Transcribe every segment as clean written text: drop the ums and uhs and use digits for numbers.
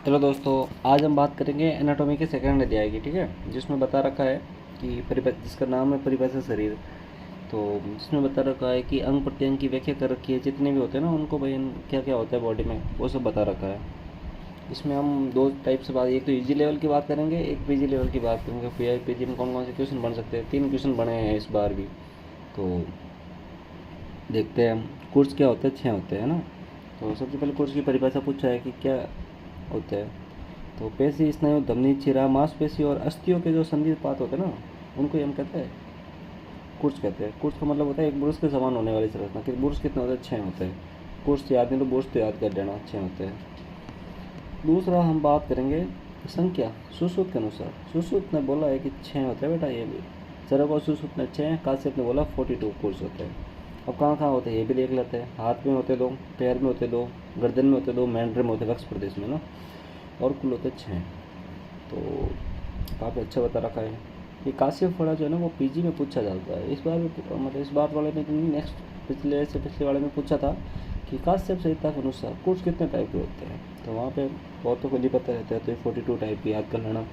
Hello दोस्तों, आज हम बात करेंगे एनाटॉमी के सेकंड अध्याय की। ठीक है, जिसमें बता रखा है कि जिसका नाम है परिभाषा शरीर। तो जिसमें बता रखा है कि अंग प्रत्यंग की व्याख्या कर रखी है, जितने भी होते हैं ना उनको भाई क्या क्या होता है बॉडी में, वो सब बता रखा है। इसमें हम दो टाइप से बात, एक तो ईजी लेवल की बात करेंगे, एक पीजी लेवल की बात करेंगे। पीजी में कौन कौन से क्वेश्चन बन सकते हैं, 3 क्वेश्चन बने हैं इस बार भी। तो देखते हैं हम। कोर्स क्या होता है, 6 होते हैं ना। तो सबसे पहले कोर्स की परिभाषा पूछा है कि क्या होता है। तो पेशी, स्नायु, धमनी, छिरा, मांसपेशी और अस्थियों के जो संधिपात होते हैं ना, उनको ही हम कहते हैं कुर्स कहते हैं। कुर्स का मतलब होता है एक ब्रुश के समान होने वाली संरचना। कि ब्रुश कितने होते हैं, 6 होते हैं। कुर्स याद नहीं तो ब्रुश तो याद कर लेना, 6 होते हैं। दूसरा हम बात करेंगे संख्या सुश्रुत के अनुसार। सुश्रुत ने बोला है कि 6 होते हैं बेटा, ये भी चरक और सुश्रुत ने 6, काश्यप ने बोला 42 कोर्स होते हैं। अब कहाँ कहाँ होते हैं ये भी देख लेते हैं। हाथ में होते 2, पैर में होते 2, गर्दन में होते 2, मेंढरे में होते वक्ष प्रदेश में ना, और कुल होते 6। तो काफ़ी अच्छा बता रखा है। ये काश्यप वाला जो है ना वो पीजी में पूछा जाता है। इस बार भी मतलब इस बार वाले में नेक्स्ट पिछले वाले में पूछा था कि काश्यप संहिता के अनुसार कोर्स कितने टाइप के होते हैं। तो वहाँ पे बहुतों को नहीं पता रहता है, तो ये 42 टाइप की याद कर लेना।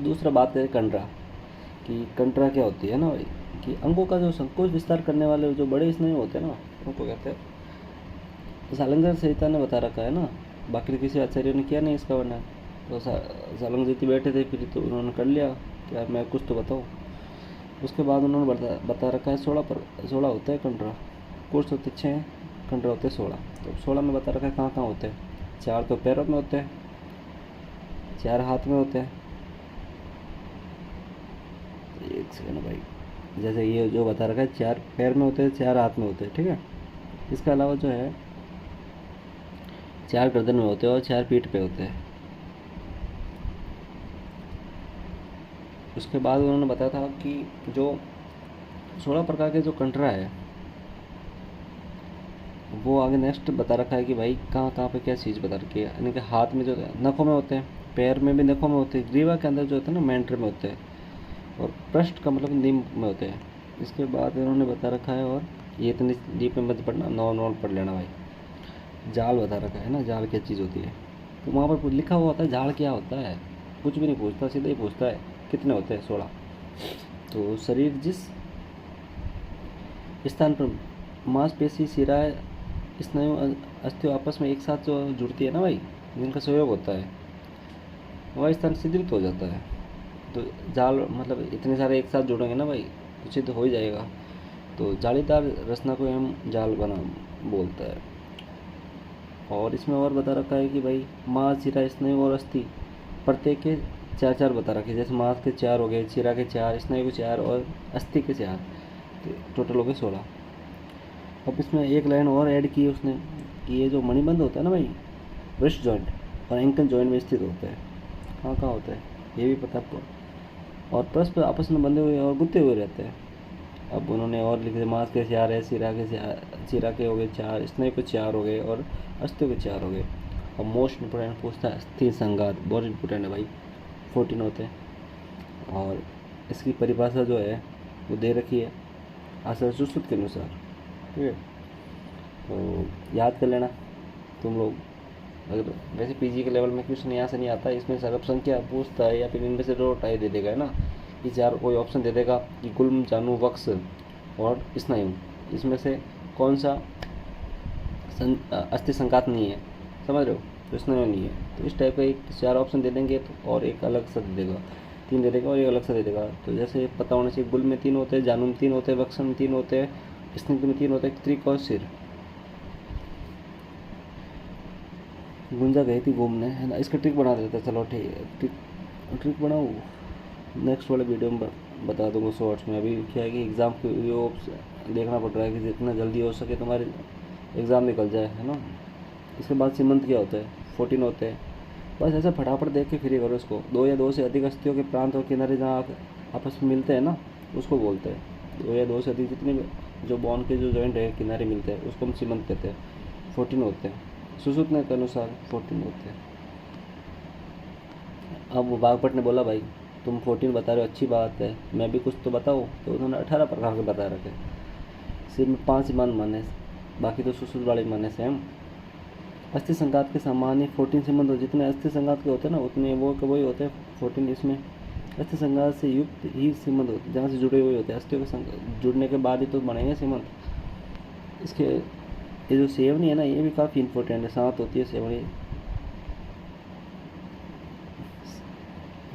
दूसरा बात है कंडरा, कि कंडरा क्या होती है ना भाई, कि अंगों का जो संकोच विस्तार करने वाले जो बड़े स्नायु होते हैं ना, उनको कहते हैं। सालंगर संहिता ने बता रखा है ना, बाकी किसी आचार्य ने किया नहीं इसका वर्णन। तो सालंग जी बैठे थे, फिर तो उन्होंने कर लिया कि यार मैं कुछ तो बताऊँ। उसके बाद उन्होंने बता रखा है 16 होता है कंडरा। कोर्स होते 6, कंडरा होते 16। तो 16 में बता रखा है कहाँ कहाँ होते हैं। 4 तो पैरों में होते हैं, 4 हाथ में होते हैं। एक सेकेंड भाई, जैसे ये जो बता रखा है 4 पैर में होते हैं, 4 हाथ में होते हैं। ठीक है, इसके अलावा जो है 4 गर्दन में होते हैं और 4 पीठ पे होते हैं। उसके बाद उन्होंने बताया था कि जो 16 प्रकार के जो कंटरा है, वो आगे नेक्स्ट बता रखा है कि भाई कहाँ कहाँ पे क्या चीज़ बता रखी है। यानी कि हाथ में जो नखों में होते हैं, पैर में भी नखों में होते हैं, ग्रीवा के अंदर जो होते हैं ना मेंटर में होते हैं, और पृष्ठ का मतलब नीम में होते हैं। इसके बाद इन्होंने बता रखा है, और ये इतनी डीप में मत पढ़ना, नॉर्मल पढ़ लेना भाई। जाल बता रखा है ना, जाल क्या चीज़ होती है। तो वहाँ पर लिखा हुआ होता है जाल क्या होता है, कुछ भी नहीं पूछता, सीधा ही पूछता है कितने होते हैं, 16। तो शरीर जिस स्थान पर मांसपेशी, शिरा, स्नायु, अस्थियों आपस में एक साथ जो जुड़ती है ना भाई, जिनका सहयोग होता है, वह स्थान शिथिल हो जाता है। तो जाल मतलब इतने सारे एक साथ जुड़ेंगे ना भाई, तो छिद्र हो ही जाएगा। तो जालीदार रचना को हम जाल बना बोलता है। और इसमें और बता रखा है कि भाई मांस, शिरा, स्नायु और अस्थि प्रत्येक के 4 4 बता रखे। जैसे मांस के 4 हो गए, शिरा के 4, स्नायु के 4 और अस्थि के 4, तो टोटल हो गए 16। अब इसमें एक लाइन और ऐड की है उसने कि ये जो मणिबंध होता है ना भाई, ब्रेस्ट जॉइंट और एंकल जॉइंट में स्थित होता है। कहाँ कहाँ होता है ये भी पता आपको। और परस्पर आपस में बंधे हुए और गुत्ते हुए रहते हैं। अब उन्होंने और लिख दिया मांस के 4 है, शिरा के हो गए 4, स्नायु के 4 हो गए और अस्थियों के 4 हो गए। अब मोस्ट इंपोर्टेंट पूछता है अस्थि संघात, बहुत इंपोर्टेंट है भाई। 14 होते हैं, और इसकी परिभाषा जो है वो दे रखी है आचार्य सुश्रुत के अनुसार। ठीक है, तो याद कर लेना तुम लोग। अगर वैसे पीजी के लेवल में क्वेश्चन यहाँ से नहीं आता, इसमें सर्व संख्या पूछता है या फिर इनमें से 2 टाइप दे देगा, है ना। ये 4 कोई ऑप्शन दे देगा कि गुल्म, जानु, वक्स और स्नायु, इसमें से कौन सा अस्थि संघात नहीं है, समझ रहे हो, तो स्नायु नहीं है। तो इस टाइप का एक 4 ऑप्शन दे देंगे, तो और एक अलग सा दे देगा, 3 दे देगा और एक अलग सा दे देगा। तो जैसे पता होना चाहिए, गुल्म में 3 होते हैं, जानु में 3 होते हैं, वक्स में 3 होते हैं, स्निग्ध में 3 होते हैं, त्रिक और सिर। गुंजा गई थी घूमने, है ना। इसका ट्रिक बना देता है, चलो ठीक है, ट्रिक बनाओ, नेक्स्ट वाले वीडियो में बता दूंगा शॉर्ट्स में। अभी क्या है कि एग्ज़ाम के वीडियो देखना पड़ रहा है कि जितना जल्दी हो सके तुम्हारे एग्ज़ाम निकल जाए, है ना। इसके बाद सीमंत क्या होता है, 14 होते हैं। बस ऐसा फटाफट देख के फ्री करो इसको। 2 या 2 से अधिक अस्थियों के प्रांत और किनारे जहाँ आपस में मिलते हैं ना, उसको बोलते हैं। 2 या 2 से अधिक जितने भी जो बॉन के जो जॉइंट है, किनारे मिलते हैं, उसको हम सीमंत कहते हैं। 14 होते हैं, सुश्रुत के अनुसार 14 होते हैं। अब वो बागभट्ट ने बोला भाई तुम 14 बता रहे हो, अच्छी बात है, मैं भी कुछ तो बताओ। तो उन्होंने 18 प्रकार के बता रखे। सिर्फ में 5 ही मान माने, बाकी तो सुश्रुत वाले माने से हम। अस्थि संघात के सामान्य 14 संबंध हो, जितने अस्थि संघात के होते हैं ना उतने वो के वही होते हैं 14। इसमें अस्थि संघात से युक्त ही संबंध होते हैं, जहाँ से जुड़े हुए होते हैं। अस्थियों के जुड़ने के बाद ही तो बनेंगे संबंध। इसके ये जो सेवनी है ना, ये भी काफ़ी इंपॉर्टेंट है, साथ होती है सेवनी।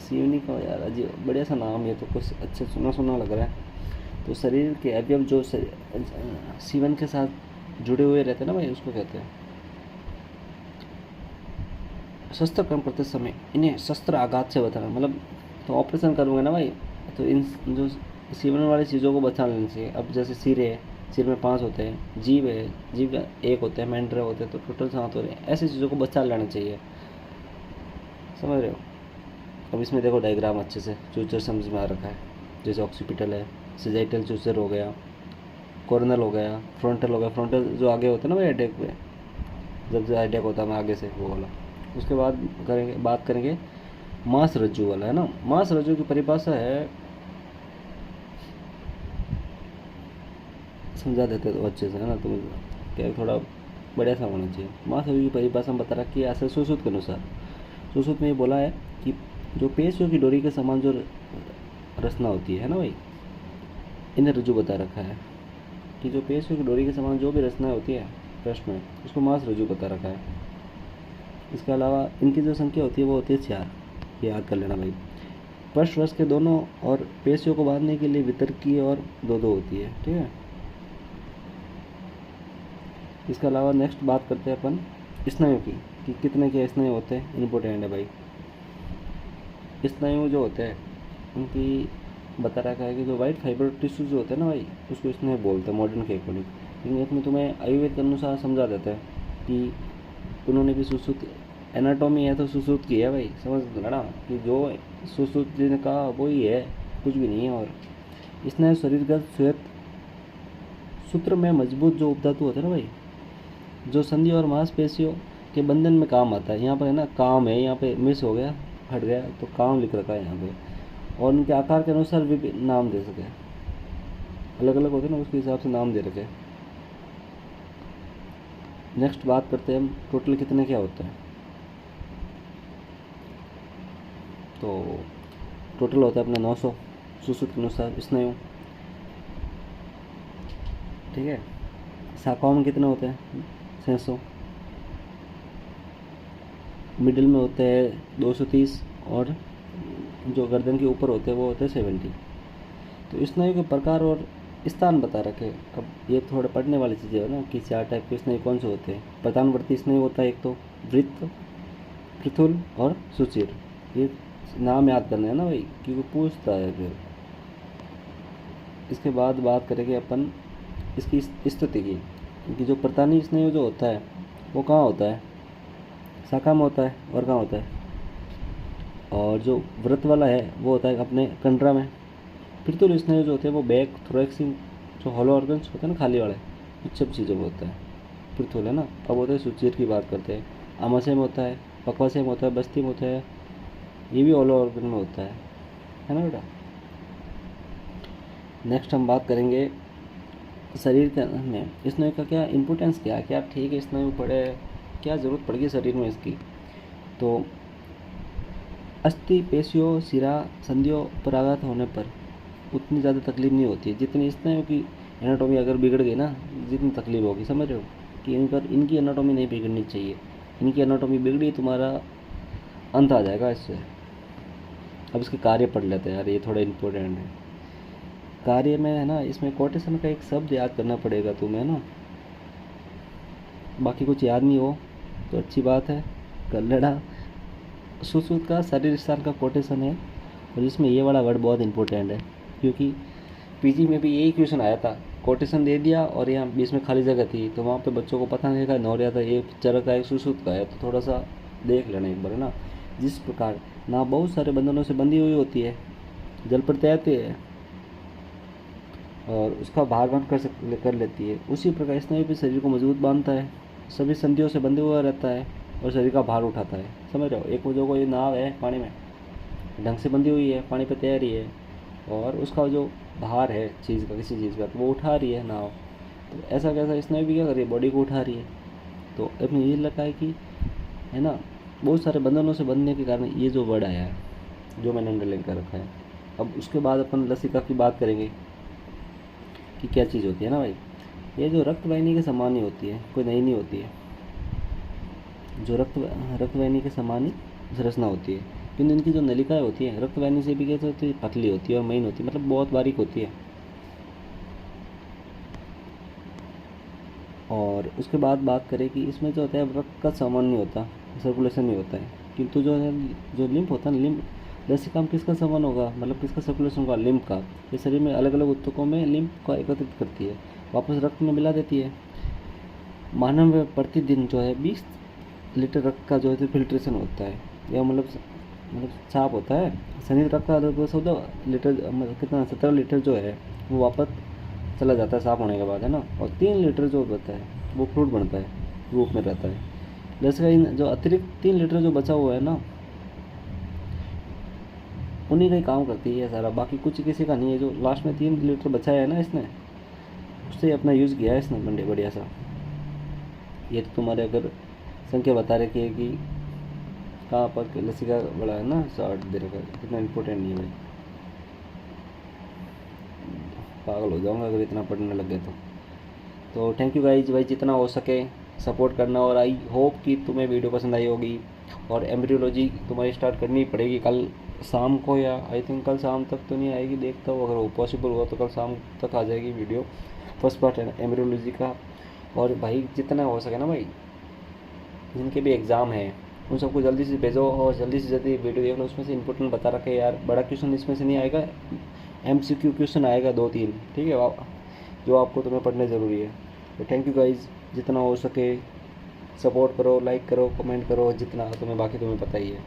सेवनी का यार अजीब बढ़िया सा नाम, ये तो कुछ अच्छा सुना सुना लग रहा है। तो शरीर के अवयव जो सीवन के साथ जुड़े हुए रहते हैं ना भाई, उसको कहते हैं। शस्त्र कर्म करते समय इन्हें शस्त्र आघात से बचाना, मतलब तो ऑपरेशन करूँगा ना भाई, तो इन जो सीवन वाली चीज़ों को बचा लेना चाहिए। अब जैसे सिर है, सिर में 5 होते हैं, जीव है, जीव का 1 होता है, मेंढरे होते हैं, तो टोटल 7 हो रहे हैं। ऐसी चीज़ों को बचा लेना चाहिए, समझ रहे हो। अब इसमें देखो डायग्राम अच्छे से, चूचर समझ में आ रखा है। जैसे ऑक्सीपिटल है, सेजाइटल चूचर हो गया, कॉर्नल हो गया, फ्रंटल हो गया। फ्रंटल जो आगे होता है ना भाई अटैक पे, जब अटैक होता है मैं आगे से, वो वाला। उसके बाद बात करेंगे मांस रज्जु वाला, है ना। मांस रज्जु की परिभाषा है, समझा देते तो अच्छे से, है ना। तुम क्या थोड़ा बढ़िया सा होना चाहिए। मांस रज्जु की परिभाषा में बता रखी है ऐसे सुश्रुत के अनुसार। सुश्रुत में ये बोला है कि जो पेशियों की डोरी के समान जो रचना होती है ना भाई, इन्हें रज्जु बता रखा है कि जो पेशियों की डोरी के समान जो भी रचना होती है प्रश्न में, उसको मांस रज्जु बता रखा है। इसके अलावा इनकी जो संख्या होती है वो होती है 4, ये याद कर लेना भाई। पृष्ठवंश के दोनों और पेशियों को बांधने के लिए वितरकीय और 2-2 होती है, ठीक है। इसके अलावा नेक्स्ट बात करते हैं अपन स्नायु की, कि कितने के स्नायु होते हैं, इम्पोर्टेंट है भाई। स्नायु जो होते हैं उनकी बता रखा है कि जो वाइट फाइबर टिश्यू जो होते हैं ना भाई, उसको स्नायु बोलते हैं मॉडर्न के अकॉर्डिंग। लेकिन इसमें तुम्हें आयुर्वेद के अनुसार समझा देता है कि उन्होंने भी सुश्रुत एनाटॉमी है तो सुश्रुत की है भाई, समझ ना, कि जो सुश्रुत जिनका वही है, कुछ भी नहीं है। और स्नायु शरीरगत श्वेत सूत्र में मजबूत जो उपधातु होते हैं ना भाई, जो संधि और मांसपेशियों के बंधन में काम आता है। यहाँ पर है ना काम है, यहाँ पे मिस हो गया, हट गया, तो काम लिख रखा है यहाँ पे। और उनके आकार के अनुसार भी नाम दे सके, अलग अलग होते हैं ना, उसके हिसाब से नाम दे रखे। नेक्स्ट बात करते हैं हम टोटल कितने क्या होते हैं। तो टोटल होता है अपना 900 सुश्रुत के अनुसार स्नायु, ठीक है। शाखाओं में कितने होते हैं, 600। मिडिल में होते हैं 230, और जो गर्दन के ऊपर होते हैं वो होते हैं 70। तो स्नायु के प्रकार और स्थान बता रखे। अब ये थोड़े पढ़ने वाली चीज़ें है ना, कि 4 टाइप के स्नायु कौन से होते हैं। प्रधानवर्ती स्नायु होता है एक, तो वृत्त, पृथुल और सुचिर। ये नाम याद करना है ना भाई, क्योंकि पूछता है फिर। इसके बाद बात करेंगे अपन इसकी स्थिति की, क्योंकि जो प्रतानी स्नायु जो होता है वो कहाँ होता है, शाखा में होता है, और कहाँ होता है, और जो व्रत वाला है वो होता है अपने कंडरा में। पृथुल स्नायु जो होते हैं वो बैक, थोरैक्सिन, जो हॉलो ऑर्गन्स होते हैं ना खाली वाले, इस सब चीज़ों में होता है पृथुल, है ना। अब होता है सुचिर की बात करते हैं, आमाशय में होता है, पक्वाशय में होता है, बस्ती में होता है, ये भी हॉलो ऑर्गन में होता है ना बेटा। नेक्स्ट हम बात करेंगे शरीर के में स्नायु का क्या इम्पोर्टेंस, क्या है, क्या ठीक है स्नायु पड़े, क्या ज़रूरत पड़ेगी शरीर में इसकी। तो अस्थि, पेशियों, सिरा, संधियों पर आघात होने पर उतनी ज़्यादा तकलीफ नहीं होती है जितनी स्नायु की एनाटॉमी अगर बिगड़ गई ना, जितनी तकलीफ होगी, समझ रहे हो। कि इनकी एनाटॉमी नहीं बिगड़नी चाहिए, इनकी एनाटॉमी बिगड़ी तुम्हारा अंत आ जाएगा इससे। अब इसके कार्य पढ़ लेते हैं यार, ये थोड़ा इम्पोर्टेंट है। कार्य में है ना, इसमें कोटेशन का एक शब्द याद करना पड़ेगा तुम्हें ना, बाकी कुछ याद नहीं हो तो अच्छी बात है, कर लेना। सुश्रुत का शरीर स्थान का कोटेशन है, और इसमें ये वाला वर्ड बहुत इंपॉर्टेंट है, क्योंकि पीजी में भी यही क्वेश्चन आया था। कोटेशन दे दिया और यहाँ बीच में खाली जगह थी, तो वहाँ पे बच्चों को पता नहीं था, नौरिया था, ये चरक का एक सुश्रुत का है, तो थोड़ा सा देख लेना एक बार, है ना। जिस प्रकार ना बहुत सारे बंधनों से बंधी हुई होती है, जल पर तैरती है और उसका भार वहन कर लेती है, उसी प्रकार स्नायु भी शरीर को मजबूत बांधता है, सभी संधियों से बंधे हुआ रहता है और शरीर का भार उठाता है, समझ रहे हो। एक वो जो कोई नाव है पानी में ढंग से बंधी हुई है, पानी पे तैर रही है, और उसका जो भार है चीज़ का, किसी चीज़ का, तो वो उठा रही है नाव। तो ऐसा कैसा स्नायु भी क्या कर रही है, बॉडी को उठा रही है। तो अपने ये लगा है कि है ना, बहुत सारे बंधनों से बंधने के कारण ये जो वर्ड आया है, जो मैंने अंडरलाइन कर रखा है। अब उसके बाद अपन लसिका की बात करेंगे कि क्या चीज़ होती है ना भाई। ये जो रक्त वाहिनी के समान ही होती है, कोई नई नहीं होती है। जो रक्त वाहिनी के समान ही संरचना होती है, क्योंकि इनकी जो नलिकाएं होती है रक्त वाहिनी से भी कैसे होती है, पतली होती है और महीन होती है, मतलब बहुत बारीक होती है। और उसके बाद बात करें कि इसमें जो होता है रक्त का समान नहीं होता, सर्कुलेशन नहीं होता है, किंतु जो है, जो लिम्फ होता है ना, लिम्फ जैसे काम किसका समान होगा, मतलब किसका सर्कुलेशन होगा, लिम्फ का। ये शरीर में अलग अलग ऊतकों में लिम्फ को एकत्रित करती है, वापस रक्त में मिला देती है। मानव में प्रतिदिन जो है 20 लीटर रक्त का जो है फिल्ट्रेशन होता है, या मतलब साफ होता है। शरीर रक्त का लगभग 14 लीटर, मतलब कितना 17 लीटर जो है वो वापस चला जाता है साफ होने के बाद, है ना। और 3 लीटर जो बचता है वो फ्लूइड बनता है, रूप में रहता है। जैसे इन जो अतिरिक्त 3 लीटर जो बचा हुआ है ना, उन्हीं का ही काम करती है सारा, बाकी कुछ किसी का नहीं है। जो लास्ट में 3 लीटर बचाया है ना इसने, उससे अपना यूज़ किया है इसने बंडे बढ़िया सा। ये तो तुम्हारे अगर संख्या बता रखी है कि कहाँ पर लसिका बड़ा है ना, 60 दे रखा है, इतना इम्पोर्टेंट नहीं है भाई, पागल हो जाऊंगा अगर इतना पढ़ने लग गए तो थैंक यू गाइज भाई, जितना हो सके सपोर्ट करना। और आई होप कि तुम्हें वीडियो पसंद आई होगी। और एम्ब्रियोलॉजी तुम्हारी स्टार्ट करनी ही पड़ेगी कल शाम को, या आई थिंक कल शाम तक तो नहीं आएगी, देखता हूँ, अगर वो पॉसिबल हुआ तो कल शाम तक आ जाएगी वीडियो, फर्स्ट पार्ट है एम्ब्रियोलॉजी का। और भाई जितना हो सके ना भाई, जिनके भी एग्ज़ाम है उन सबको जल्दी से भेजो और जल्दी से जल्दी वीडियो देख लो। उसमें से इंपॉर्टेंट बता रखे यार, बड़ा क्वेश्चन इसमें से नहीं आएगा, MCQ क्वेश्चन आएगा 2-3, ठीक है, जो आपको तुम्हें पढ़ने ज़रूरी है। तो थैंक यू गाइज, जितना हो सके सपोर्ट करो, लाइक करो, कमेंट करो, जितना तुम्हें बाकी तुम्हें पता ही है।